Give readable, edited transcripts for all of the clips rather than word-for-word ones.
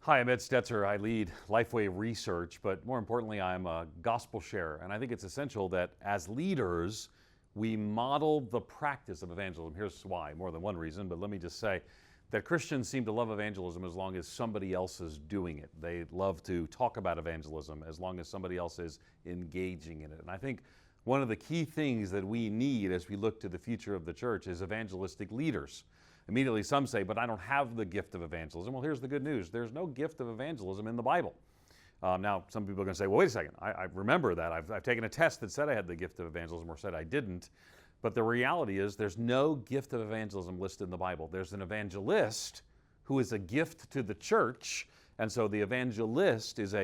Hi, I'm Ed Stetzer. I lead Lifeway Research, but more importantly, I'm a gospel sharer. And I think it's essential that as leaders, we model the practice of evangelism. Here's why, more than one reason, but let me just say that Christians seem to love evangelism as long as somebody else is doing it. They love to talk about evangelism as long as somebody else is engaging in it. And I think one of the key things that we need as we look to the future of the church is evangelistic leaders. Immediately some say, but I don't have the gift of evangelism. Well, here's the good news. There's no gift of evangelism in the Bible. Now, some people are going to say, well, wait a second. I remember that. I've taken a test that said I had the gift of evangelism or said I didn't. But the reality is there's no gift of evangelism listed in the Bible. There's an evangelist who is a gift to the church. And so the evangelist is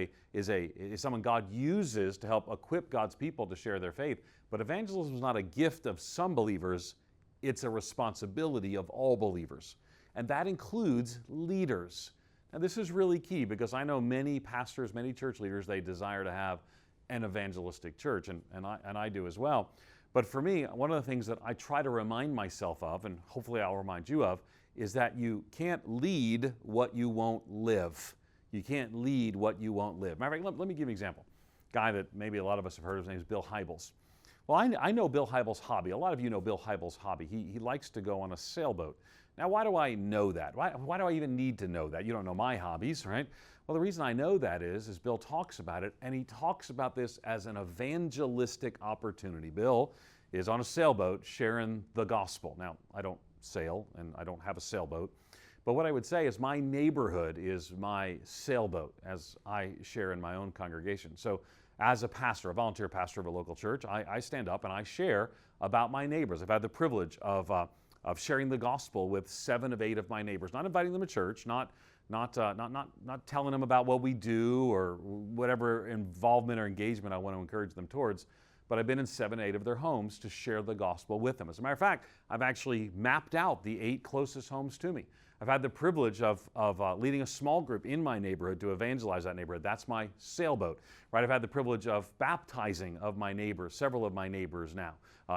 someone God uses to help equip God's people to share their faith. But evangelism is not a gift of some believers. It's a responsibility of all believers. And that includes leaders. Now, this is really key because I know many pastors, many church leaders, they desire to have an evangelistic church, and I do as well. But for me, one of the things that I try to remind myself of, and hopefully I'll remind you of, is that you can't lead what you won't live. You can't lead what you won't live. Matter of fact, let me give you an example. A guy that maybe a lot of us have heard of, his name is Bill Hybels. Well, I know Bill Hybels' hobby. A lot of you know Bill Hybels' hobby. He likes to go on a sailboat. Now, why do I know that? Why do I even need to know that? You don't know my hobbies, right? Well, the reason I know that is Bill talks about it, and he talks about this as an evangelistic opportunity. Bill is on a sailboat sharing the gospel. Now, I don't sail, and I don't have a sailboat, but what I would say is my neighborhood is my sailboat as I share in my own congregation. So as a pastor, a volunteer pastor of a local church, I stand up and I share about my neighbors. I've had the privilege of sharing the gospel with 7 of 8 of my neighbors, not inviting them to church, not telling them about what we do or whatever involvement or engagement I want to encourage them towards, but I've been in 7, 8 of their homes to share the gospel with them. As a matter of fact, I've actually mapped out the 8 closest homes to me. I've had the privilege of leading a small group in my neighborhood to evangelize that neighborhood. That's my sailboat, right? I've had the privilege of baptizing of my neighbors, several of my neighbors now.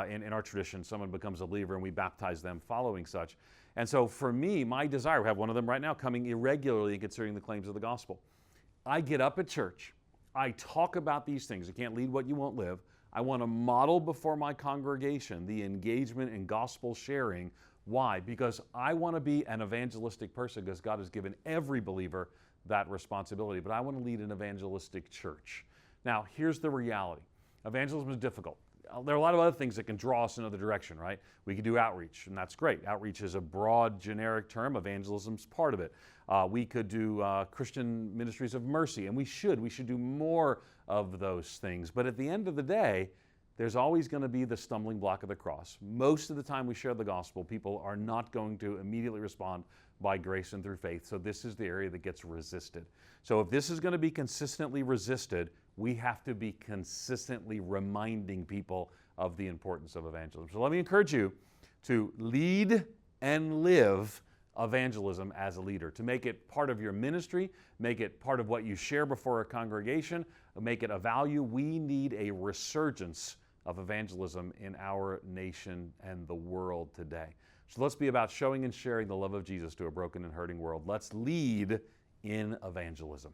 In our tradition, someone becomes a believer and we baptize them following such. And so for me, my desire, we have one of them right now coming irregularly and considering the claims of the gospel. I get up at church. I talk about these things. You can't lead what you won't live. I want to model before my congregation the engagement in gospel sharing. Why? Because I want to be an evangelistic person because God has given every believer that responsibility. But I want to lead an evangelistic church. Now, here's the reality. Evangelism is difficult. There are a lot of other things that can draw us in another direction, right? We can do outreach, and that's great. Outreach is a broad, generic term. Evangelism's part of it. We could do Christian ministries of mercy, and we should. We should do more of those things. But at the end of the day, there's always going to be the stumbling block of the cross. Most of the time we share the gospel, people are not going to immediately respond by grace and through faith. So this is the area that gets resisted. So if this is going to be consistently resisted, we have to be consistently reminding people of the importance of evangelism. So let me encourage you to lead and live evangelism as a leader, to make it part of your ministry, make it part of what you share before a congregation, make it a value. We need a resurgence of evangelism in our nation and the world today. So let's be about showing and sharing the love of Jesus to a broken and hurting world. Let's lead in evangelism.